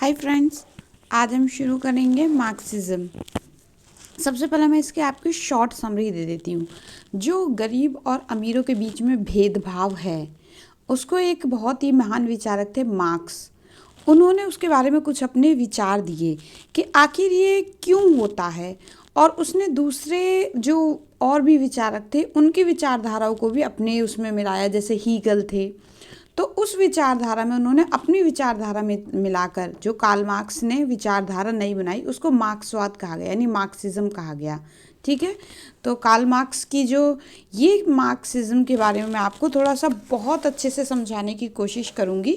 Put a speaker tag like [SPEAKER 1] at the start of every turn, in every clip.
[SPEAKER 1] Hi friends, आज हम शुरू करेंगे मार्क्सिज्म। सबसे पहले मैं इसके आपकी शॉर्ट समरी दे देती हूँ। जो गरीब और अमीरों के बीच में भेदभाव है उसको एक बहुत ही महान विचारक थे मार्क्स। उन्होंने उसके बारे में कुछ अपने विचार दिए कि आखिर ये क्यों होता है, और उसने दूसरे जो और भी विचारक थे उनकी विचारधाराओं को भी अपने उसमें मिलाया, जैसे हीगल थे। तो उस विचारधारा में उन्होंने अपनी विचारधारा में मिलाकर जो कार्ल मार्क्स ने विचारधारा नई बनाई उसको मार्क्सवाद कहा गया, यानी मार्क्सिज्म कहा गया। ठीक है, तो कार्ल मार्क्स की जो ये मार्क्सिज्म के बारे में मैं आपको थोड़ा सा बहुत अच्छे से समझाने की कोशिश करूँगी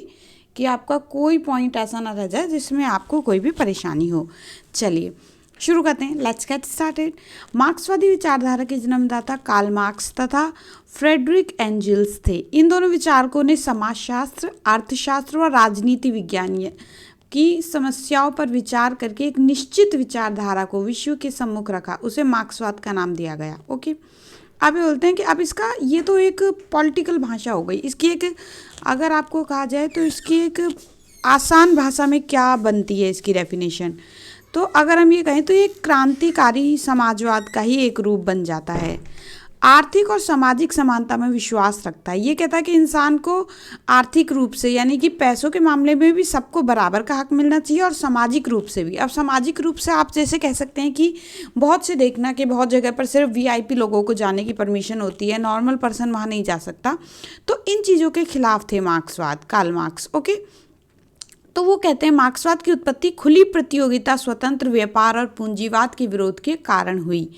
[SPEAKER 1] कि आपका कोई पॉइंट ऐसा ना रह जाए जिसमें आपको कोई भी परेशानी हो। चलिए शुरू करते हैं, लेट्स गेट स्टार्टेड। मार्क्सवादी विचारधारा के जन्मदाता कार्ल मार्क्स तथा फ्रेडरिक एंजल्स थे। इन दोनों विचारकों ने समाजशास्त्र, अर्थशास्त्र और राजनीति विज्ञान की समस्याओं पर विचार करके एक निश्चित विचारधारा को विश्व के सम्मुख रखा। उसे मार्क्सवाद का नाम दिया गया। ओके, अब ये बोलते हैं कि अब इसका ये तो एक पॉलिटिकल भाषा हो गई। इसकी एक अगर आपको कहा जाए तो इसकी एक आसान भाषा में क्या बनती है इसकी डेफिनेशन, तो अगर हम ये कहें तो ये क्रांतिकारी समाजवाद का ही एक रूप बन जाता है। आर्थिक और सामाजिक समानता में विश्वास रखता है। ये कहता है कि इंसान को आर्थिक रूप से यानी कि पैसों के मामले में भी सबको बराबर का हक मिलना चाहिए, और सामाजिक रूप से भी। अब सामाजिक रूप से आप जैसे कह सकते हैं कि बहुत से देखना कि बहुत जगह पर सिर्फ वीआईपी लोगों को जाने की परमिशन होती है, नॉर्मल पर्सन वहाँ नहीं जा सकता। तो इन चीज़ों के खिलाफ थे मार्क्सवाद, कार्ल मार्क्स। ओके, तो वो कहते हैं मार्क्सवाद की उत्पत्ति खुली प्रतियोगिता, स्वतंत्र व्यापार और पूंजीवाद के विरोध के कारण हुई।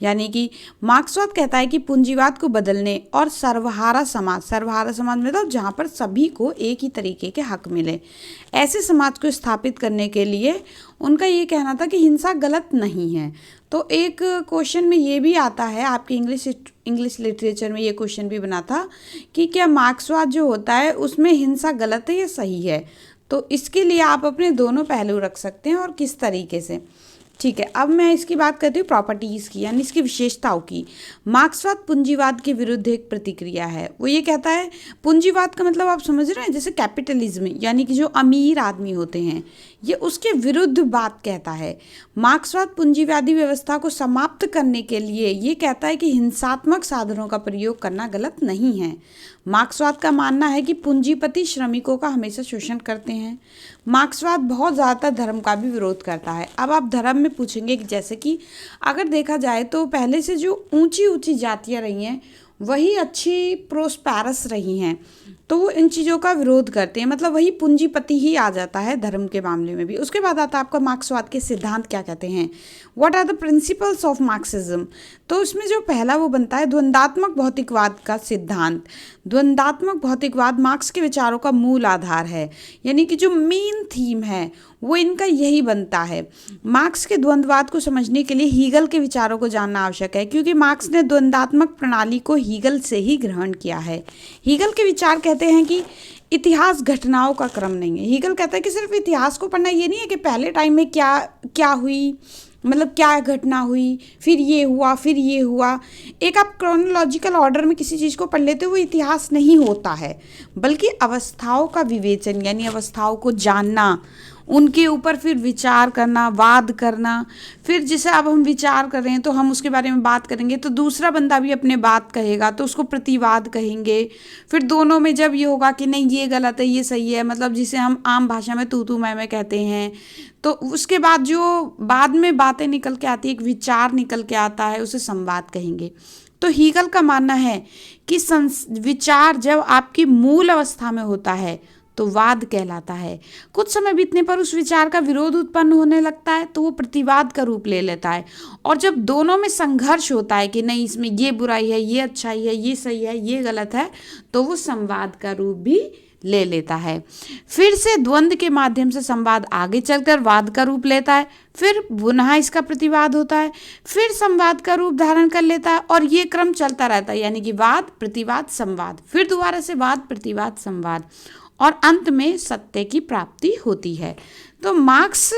[SPEAKER 1] यानी कि मार्क्सवाद कहता है कि पूंजीवाद को बदलने और सर्वहारा समाज मतलब जहाँ पर सभी को एक ही तरीके के हक मिले, ऐसे समाज को स्थापित करने के लिए उनका ये कहना था कि हिंसा गलत नहीं है। तो एक क्वेश्चन में ये भी आता है, आपके इंग्लिश लिटरेचर में ये क्वेश्चन भी बना था कि क्या मार्क्सवाद जो होता है उसमें हिंसा गलत है या सही है। तो इसके लिए आप अपने दोनों पहलू रख सकते हैं और किस तरीके से। ठीक है, अब मैं इसकी बात करती हूँ प्रॉपर्टीज़ की, यानी इसकी विशेषताओं की। मार्क्सवाद पूंजीवाद के विरुद्ध एक प्रतिक्रिया है। वो ये कहता है, पूंजीवाद का मतलब आप समझ रहे हैं, जैसे कैपिटलिज्म, यानी कि जो अमीर आदमी होते हैं, ये उसके विरुद्ध बात कहता है। मार्क्सवाद पूंजीवादी व्यवस्था को समाप्त करने के लिए ये कहता है कि हिंसात्मक साधनों का प्रयोग करना गलत नहीं है। मार्क्सवाद का मानना है कि पूंजीपति श्रमिकों का हमेशा शोषण करते हैं। मार्क्सवाद बहुत ज़्यादातर धर्म का भी विरोध करता है। अब आप धर्म में पूछेंगे कि जैसे कि अगर देखा जाए तो पहले से जो ऊंची ऊंची जातियाँ रही हैं वही अच्छी प्रोस्पैरस रही हैं, तो वो इन चीज़ों का विरोध करते हैं, मतलब वही पूंजीपति ही आ जाता है धर्म के मामले में भी। उसके बाद आता है आपका मार्क्सवाद के सिद्धांत क्या कहते हैं, what are the principles of Marxism. तो इसमें जो पहला वो बनता है द्वंदात्मक भौतिकवाद का सिद्धांत। द्वंदात्मक भौतिकवाद मार्क्स के विचारों का मूल आधार है, यानी कि जो मेन थीम है वो इनका यही बनता है। मार्क्स के द्वंद्ववाद को समझने के लिए हीगल के विचारों को जानना आवश्यक है, क्योंकि मार्क्स ने द्वंदात्मक प्रणाली को हीगल से ही ग्रहण किया है। हीगल के विचार कहते हैं कि इतिहास घटनाओं का क्रम नहीं है। हीगल कहता है कि सिर्फ इतिहास को पढ़ना ये नहीं है कि पहले टाइम में क्या क्या हुई, मतलब क्या घटना हुई, फिर ये हुआ, फिर ये हुआ। एक आप क्रोनोलॉजिकल ऑर्डर में किसी चीज़ को पढ़ लेते हो वो इतिहास नहीं होता है, बल्कि अवस्थाओं का विवेचन, यानी अवस्थाओं को जानना, उनके ऊपर फिर विचार करना, वाद करना। फिर जैसे अब हम विचार कर रहे हैं तो हम उसके बारे में बात करेंगे तो दूसरा बंदा भी अपने बात कहेगा तो उसको प्रतिवाद कहेंगे। फिर दोनों में जब ये होगा कि नहीं ये गलत है ये सही है, मतलब जिसे हम आम भाषा में तू मैं कहते हैं, तो उसके बाद जो बाद में बातें निकल के आती है, एक विचार निकल के आता है, उसे संवाद कहेंगे। तो हीगल का मानना है कि विचार जब आपकी मूल अवस्था में होता है तो वाद कहलाता है। कुछ समय बीतने पर उस विचार का विरोध उत्पन्न होने लगता है तो वो प्रतिवाद का रूप ले लेता है। और जब दोनों में संघर्ष होता है कि नहीं इसमें ये बुराई है, ये अच्छाई है, ये सही है, ये गलत है, तो वो संवाद का रूप भी ले लेता है। फिर से द्वंद्व के माध्यम से संवाद आगे चलकर वाद का रूप लेता है, फिर पुनः इसका प्रतिवाद होता है, फिर संवाद का रूप धारण कर लेता है, और ये क्रम चलता रहता है, यानी कि वाद प्रतिवाद संवाद, फिर दोबारा से वाद प्रतिवाद संवाद, और अंत में सत्य की प्राप्ति होती है। तो मार्क्स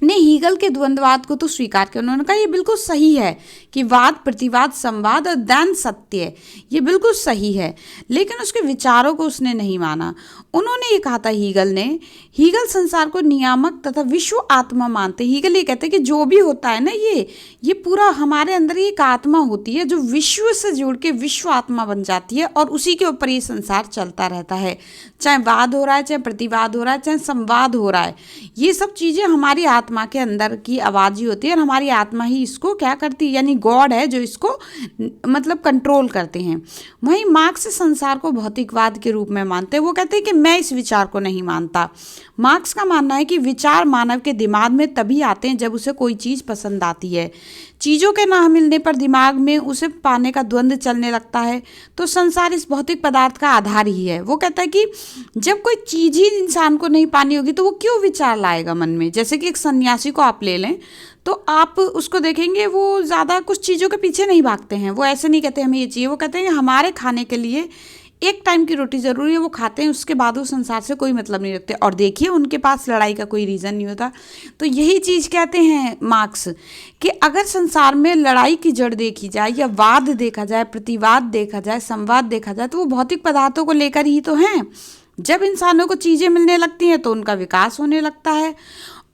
[SPEAKER 1] ने हीगल के द्वंद्ववाद को तो स्वीकार किया। उन्होंने कहा ये बिल्कुल सही है कि वाद प्रतिवाद संवाद और दैन सत्य, ये बिल्कुल सही है, लेकिन उसके विचारों को उसने नहीं माना। उन्होंने ये कहा था हीगल संसार को नियामक तथा विश्व आत्मा मानते। हीगल ये कहते हैं कि जो भी होता है ना, ये पूरा हमारे अंदर एक आत्मा होती है जो विश्व से जुड़ के विश्व आत्मा बन जाती है और उसी के ऊपर ये संसार चलता रहता है। चाहे वाद हो रहा है, चाहे प्रतिवाद हो रहा है, चाहे संवाद हो रहा है, ये सब चीज़ें हमारी आत्मा के अंदर की आवाज़ ही होती है और हमारी आत्मा ही इसको क्या करती है, यानी गॉड है जो इसको मतलब कंट्रोल करते हैं। वहीं मार्क्स संसार को भौतिकवाद के रूप में मानते हैं। वो कहते हैं कि मैं इस विचार को नहीं मानता। मार्क्स का मानना है कि विचार मानव के दिमाग में तभी आते हैं जब उसे कोई चीज़ पसंद आती है। चीज़ों के ना मिलने पर दिमाग में उसे पाने का द्वंद्व चलने लगता है, तो संसार इस भौतिक पदार्थ का आधार ही है। वो कहता है कि जब कोई चीज़ ही इंसान को नहीं पानी होगी तो वो क्यों विचार लाएगा मन में। जैसे कि एक सन्यासी को आप ले लें तो आप उसको देखेंगे वो ज़्यादा कुछ चीज़ों के पीछे नहीं भागते हैं। वो ऐसे नहीं कहते हमें ये चाहिए, वो कहते हैं हमारे खाने के लिए एक टाइम की रोटी ज़रूरी है, वो खाते हैं, उसके बाद वो संसार से कोई मतलब नहीं रखते। और देखिए उनके पास लड़ाई का कोई रीज़न नहीं होता। तो यही चीज़ कहते हैं मार्क्स कि अगर संसार में लड़ाई की जड़ देखी जाए या वाद देखा जाए, प्रतिवाद देखा जाए, संवाद देखा जाए, तो वो भौतिक पदार्थों को लेकर ही तो हैं। जब इंसानों को चीज़ें मिलने लगती हैं तो उनका विकास होने लगता है।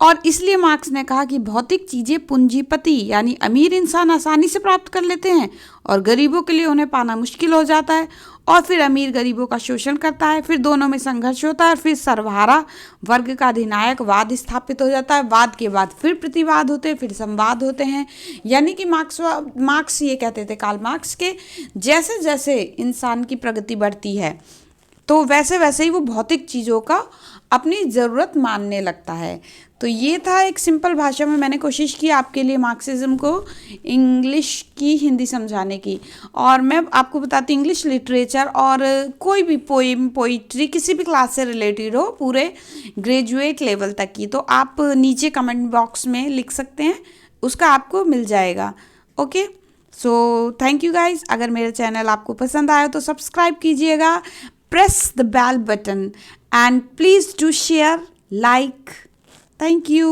[SPEAKER 1] और इसलिए मार्क्स ने कहा कि भौतिक चीज़ें पूंजीपति यानी अमीर इंसान आसानी से प्राप्त कर लेते हैं और गरीबों के लिए उन्हें पाना मुश्किल हो जाता है, और फिर अमीर गरीबों का शोषण करता है, फिर दोनों में संघर्ष होता है, फिर सर्वहारा वर्ग का अधिनायक वाद स्थापित हो जाता है। वाद के बाद फिर प्रतिवाद होते हैं, फिर संवाद होते हैं। यानी कि मार्क्स ये कहते थे, कार्ल मार्क्स के जैसे जैसे इंसान की प्रगति बढ़ती है तो वैसे वैसे ही वो भौतिक चीज़ों का अपनी ज़रूरत मानने लगता है। तो ये था एक सिंपल भाषा में मैंने कोशिश की आपके लिए मार्क्सिज्म को इंग्लिश की हिंदी समझाने की। और मैं आपको बताती हूँ इंग्लिश लिटरेचर और कोई भी पोइम पोइट्री किसी भी क्लास से रिलेटेड हो, पूरे ग्रेजुएट लेवल तक की, तो आप नीचे कमेंट बॉक्स में लिख सकते हैं, उसका आपको मिल जाएगा। Okay, so thank you guys. अगर मेरा चैनल आपको पसंद आया तो सब्सक्राइब कीजिएगा, press the bell button and please do share, like. Thank you.